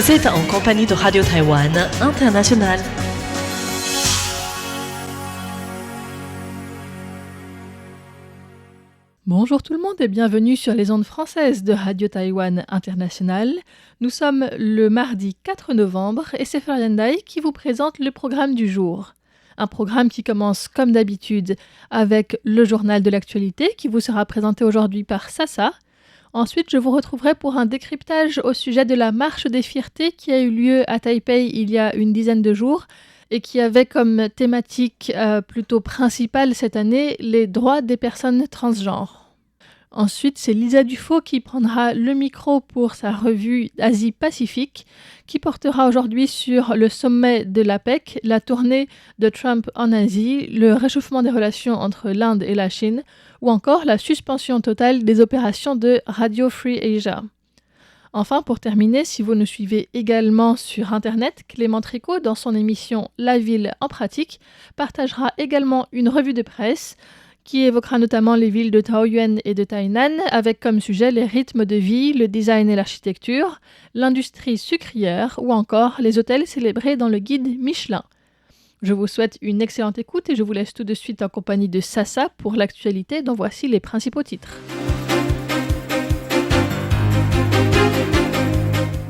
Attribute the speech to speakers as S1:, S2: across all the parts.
S1: Vous êtes en compagnie de Radio Taïwan International.
S2: Bonjour tout le monde et bienvenue sur les ondes françaises de Radio Taïwan International. Nous sommes le mardi 4 novembre et c'est Florian Dai qui vous présente le programme du jour. Un programme qui commence comme d'habitude avec le journal de l'actualité qui vous sera présenté aujourd'hui par Sasa. Ensuite, je vous retrouverai pour un décryptage au sujet de la marche des fiertés qui a eu lieu à Taipei il y a une dizaine de jours et qui avait comme thématique plutôt principale cette année les droits des personnes transgenres. Ensuite, c'est Lisa Dufaux qui prendra le micro pour sa revue Asie-Pacifique qui portera aujourd'hui sur le sommet de l'APEC, la tournée de Trump en Asie, le réchauffement des relations entre l'Inde et la Chine ou encore la suspension totale des opérations de Radio Free Asia. Enfin, pour terminer, si vous nous suivez également sur Internet, Clément Tricot, dans son émission La Ville en pratique, partagera également une revue de presse qui évoquera notamment les villes de Taoyuan et de Tainan, avec comme sujet les rythmes de vie, le design et l'architecture, l'industrie sucrière ou encore les hôtels célébrés dans le guide Michelin. Je vous souhaite une excellente écoute et je vous laisse tout de suite en compagnie de Sasa pour l'actualité dont voici les principaux titres.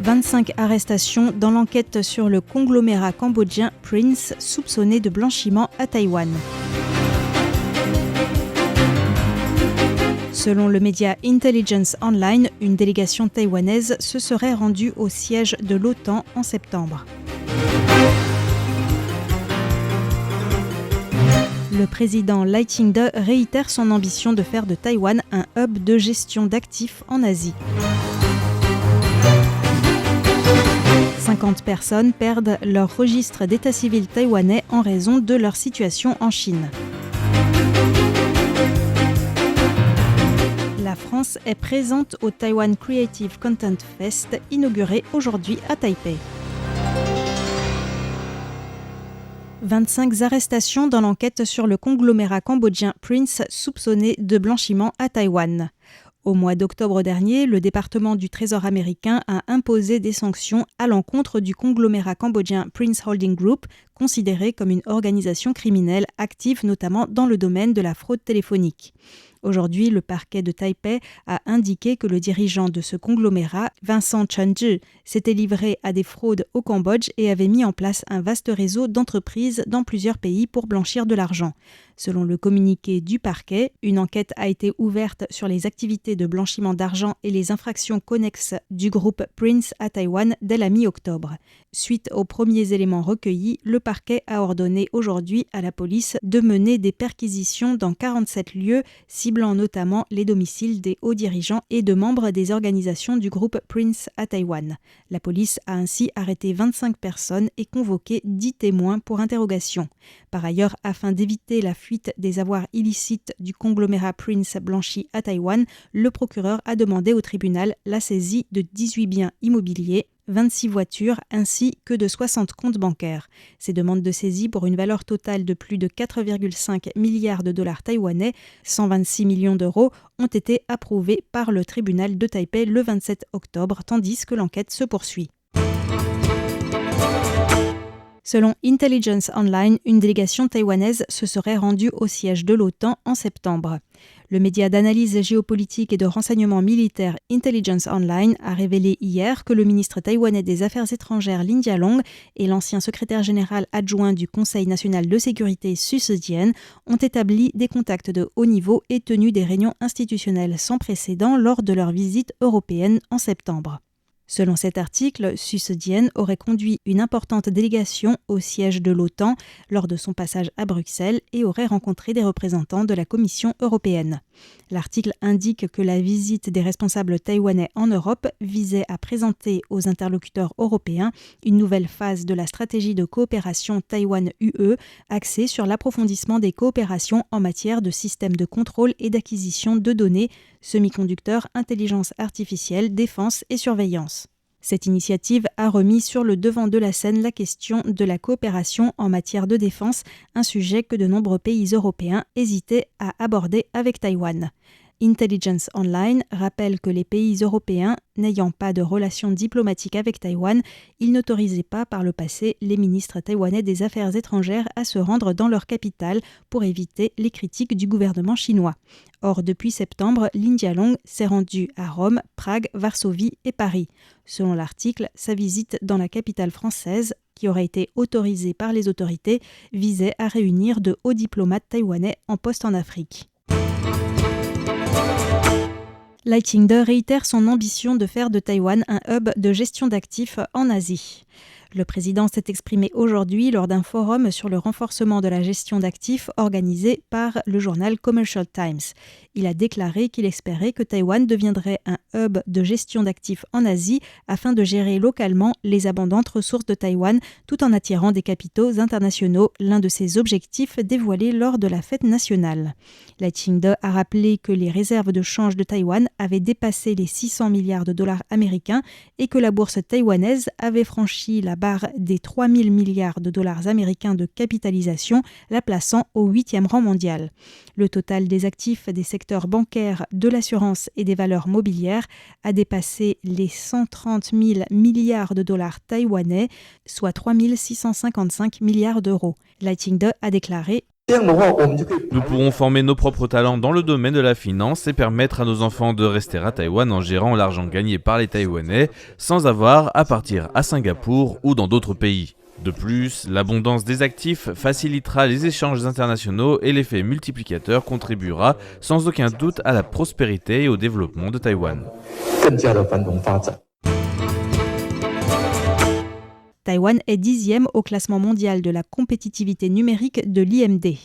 S3: 25 arrestations dans l'enquête sur le conglomérat cambodgien Prince soupçonné de blanchiment à Taïwan. Selon le média Intelligence Online, une délégation taïwanaise se serait rendue au siège de l'OTAN en septembre. Le président Lai Ching-te réitère son ambition de faire de Taïwan un hub de gestion d'actifs en Asie. 50 personnes perdent leur registre d'état civil taïwanais en raison de leur situation en Chine. La France est présente au Taiwan Creative Content Fest, inauguré aujourd'hui à Taipei. 25 arrestations dans l'enquête sur le conglomérat cambodgien Prince soupçonné de blanchiment à Taïwan. Au mois d'octobre dernier, le département du Trésor américain a imposé des sanctions à l'encontre du conglomérat cambodgien Prince Holding Group, considéré comme une organisation criminelle active notamment dans le domaine de la fraude téléphonique. Aujourd'hui, le parquet de Taipei a indiqué que le dirigeant de ce conglomérat, Vincent Chunzhi, s'était livré à des fraudes au Cambodge et avait mis en place un vaste réseau d'entreprises dans plusieurs pays pour blanchir de l'argent. Selon le communiqué du parquet, une enquête a été ouverte sur les activités de blanchiment d'argent et les infractions connexes du groupe Prince à Taïwan dès la mi-octobre. Suite aux premiers éléments recueillis, le parquet a ordonné aujourd'hui à la police de mener des perquisitions dans 47 lieux, ciblant notamment les domiciles des hauts dirigeants et de membres des organisations du groupe Prince à Taïwan. La police a ainsi arrêté 25 personnes et convoqué 10 témoins pour interrogation. Par ailleurs, afin d'éviter la fuite des avoirs illicites du conglomérat Prince blanchi à Taïwan, le procureur a demandé au tribunal la saisie de 18 biens immobiliers, 26 voitures ainsi que de 60 comptes bancaires. Ces demandes de saisie pour une valeur totale de plus de 4,5 milliards de dollars taïwanais, 126 millions d'euros, ont été approuvées par le tribunal de Taipei le 27 octobre, tandis que l'enquête se poursuit. Selon Intelligence Online, une délégation taïwanaise se serait rendue au siège de l'OTAN en septembre. Le média d'analyse géopolitique et de renseignement militaire Intelligence Online a révélé hier que le ministre taïwanais des Affaires étrangères Lin Jialong et l'ancien secrétaire général adjoint du Conseil national de sécurité Su Zhiqian ont établi des contacts de haut niveau et tenu des réunions institutionnelles sans précédent lors de leur visite européenne en septembre. Selon cet article, Su Zhiqian aurait conduit une importante délégation au siège de l'OTAN lors de son passage à Bruxelles et aurait rencontré des représentants de la Commission européenne. L'article indique que la visite des responsables taïwanais en Europe visait à présenter aux interlocuteurs européens une nouvelle phase de la stratégie de coopération Taïwan-UE axée sur l'approfondissement des coopérations en matière de systèmes de contrôle et d'acquisition de données, semi-conducteurs, intelligence artificielle, défense et surveillance. Cette initiative a remis sur le devant de la scène la question de la coopération en matière de défense, un sujet que de nombreux pays européens hésitaient à aborder avec Taïwan. Intelligence Online rappelle que les pays européens n'ayant pas de relations diplomatiques avec Taïwan, ils n'autorisaient pas par le passé les ministres taïwanais des Affaires étrangères à se rendre dans leur capitale pour éviter les critiques du gouvernement chinois. Or, depuis septembre, Lin Jialong s'est rendu à Rome, Prague, Varsovie et Paris. Selon l'article, sa visite dans la capitale française, qui aurait été autorisée par les autorités, visait à réunir de hauts diplomates taïwanais en poste en Afrique. Lighting De réitère son ambition de faire de Taïwan un hub de gestion d'actifs en Asie. Le président s'est exprimé aujourd'hui lors d'un forum sur le renforcement de la gestion d'actifs organisé par le journal Commercial Times. Il a déclaré qu'il espérait que Taïwan deviendrait un hub de gestion d'actifs en Asie afin de gérer localement les abondantes ressources de Taïwan tout en attirant des capitaux internationaux, l'un de ses objectifs dévoilés lors de la fête nationale. Lighting De a rappelé que les réserves de change de Taïwan avaient dépassé les 600 milliards de dollars américains et que la bourse taïwanaise avait franchi la barre des 3 000 milliards de dollars américains de capitalisation, la plaçant au 8e rang mondial. Le total des actifs des secteurs bancaires, de l'assurance et des valeurs mobilières a dépassé les 130 000 milliards de dollars taïwanais, soit 3 655 milliards d'euros. Lighting De a déclaré:
S4: Nous pourrons former nos propres talents dans le domaine de la finance et permettre à nos enfants de rester à Taïwan en gérant l'argent gagné par les Taïwanais sans avoir à partir à Singapour ou dans d'autres pays. De plus, l'abondance des actifs facilitera les échanges internationaux et l'effet multiplicateur contribuera sans aucun doute à la prospérité et au développement de Taïwan.
S3: Taïwan est 10e au classement mondial de la compétitivité numérique de l'IMD.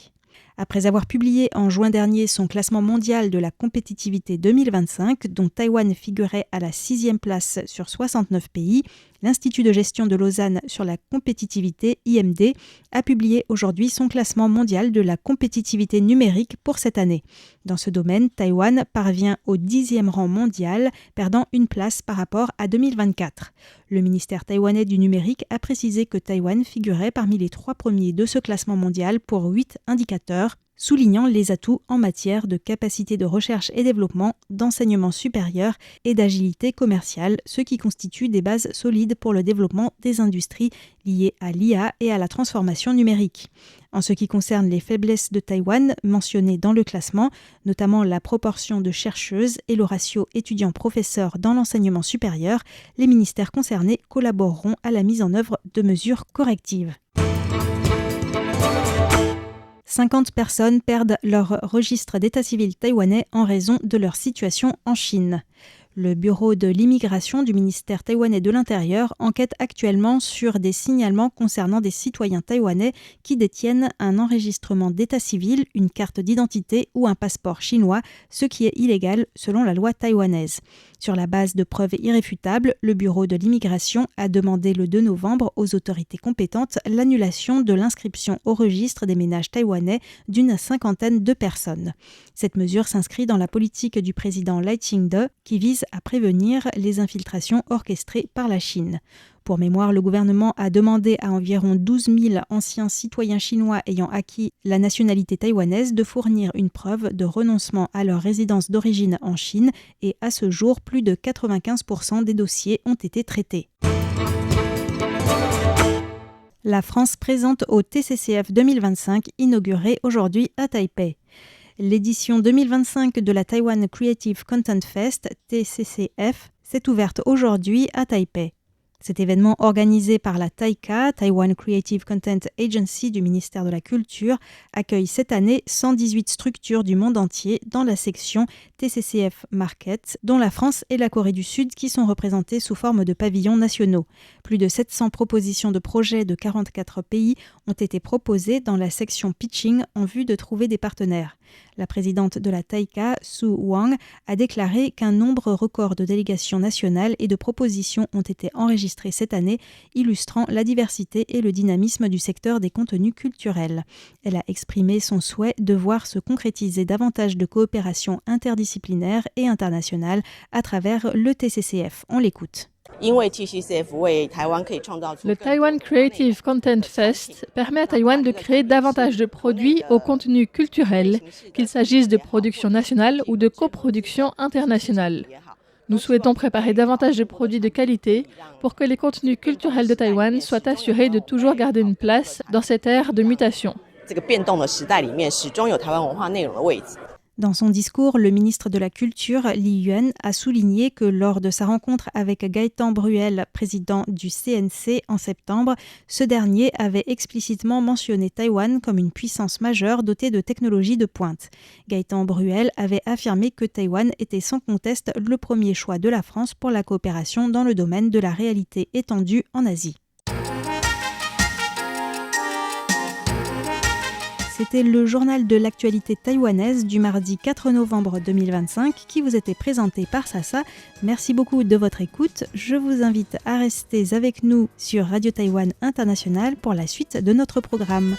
S3: Après avoir publié en juin dernier son classement mondial de la compétitivité 2025, dont Taïwan figurait à la 6e place sur 69 pays, l'Institut de gestion de Lausanne sur la compétitivité, IMD, a publié aujourd'hui son classement mondial de la compétitivité numérique pour cette année. Dans ce domaine, Taïwan parvient au 10e rang mondial, perdant une place par rapport à 2024. Le ministère taïwanais du numérique a précisé que Taïwan figurait parmi les 3 premiers de ce classement mondial pour 8 indicateurs, soulignant les atouts en matière de capacité de recherche et développement, d'enseignement supérieur et d'agilité commerciale, ce qui constitue des bases solides pour le développement des industries liées à l'IA et à la transformation numérique. En ce qui concerne les faiblesses de Taïwan mentionnées dans le classement, notamment la proportion de chercheuses et le ratio étudiants-professeurs dans l'enseignement supérieur, les ministères concernés collaboreront à la mise en œuvre de mesures correctives. 50 personnes perdent leur registre d'état civil taïwanais en raison de leur situation en Chine. Le bureau de l'immigration du ministère taïwanais de l'Intérieur enquête actuellement sur des signalements concernant des citoyens taïwanais qui détiennent un enregistrement d'état civil, une carte d'identité ou un passeport chinois, ce qui est illégal selon la loi taïwanaise. Sur la base de preuves irréfutables, le bureau de l'immigration a demandé le 2 novembre aux autorités compétentes l'annulation de l'inscription au registre des ménages taïwanais d'une 50aine de personnes. Cette mesure s'inscrit dans la politique du président Lighting De qui vise à prévenir les infiltrations orchestrées par la Chine. Pour mémoire, le gouvernement a demandé à environ 12 000 anciens citoyens chinois ayant acquis la nationalité taïwanaise de fournir une preuve de renoncement à leur résidence d'origine en Chine et à ce jour, plus de 95% des dossiers ont été traités. La France présente au TCCF 2025 inauguré aujourd'hui à Taipei. L'édition 2025 de la Taiwan Creative Content Fest, TCCF, s'est ouverte aujourd'hui à Taipei. Cet événement organisé par la TAICA, Taiwan Creative Content Agency du ministère de la Culture, accueille cette année 118 structures du monde entier dans la section TCCF Market, dont la France et la Corée du Sud qui sont représentées sous forme de pavillons nationaux. Plus de 700 propositions de projets de 44 pays ont été proposées dans la section Pitching en vue de trouver des partenaires. La présidente de la TAICA, Su Wang, a déclaré qu'un nombre record de délégations nationales et de propositions ont été enregistrées cette année, illustrant la diversité et le dynamisme du secteur des contenus culturels. Elle a exprimé son souhait de voir se concrétiser davantage de coopération interdisciplinaire et internationale à travers le TCCF. On l'écoute.
S2: Le Taiwan Creative Content Fest permet à Taïwan de créer davantage de produits au contenu culturel, qu'il s'agisse de production nationale ou de coproduction internationale. Nous souhaitons préparer davantage de produits de qualité pour que les contenus culturels de Taïwan soient assurés de toujours garder une place dans cette ère de mutation.
S3: Dans son discours, le ministre de la Culture, Li Yuan, a souligné que lors de sa rencontre avec Gaëtan Bruel, président du CNC en septembre, ce dernier avait explicitement mentionné Taïwan comme une puissance majeure dotée de technologies de pointe. Gaëtan Bruel avait affirmé que Taïwan était sans conteste le premier choix de la France pour la coopération dans le domaine de la réalité étendue en Asie. C'était le journal de l'actualité taïwanaise du mardi 4 novembre 2025 qui vous était présenté par Sasa. Merci beaucoup de votre écoute. Je vous invite à rester avec nous sur Radio Taïwan International pour la suite de notre programme.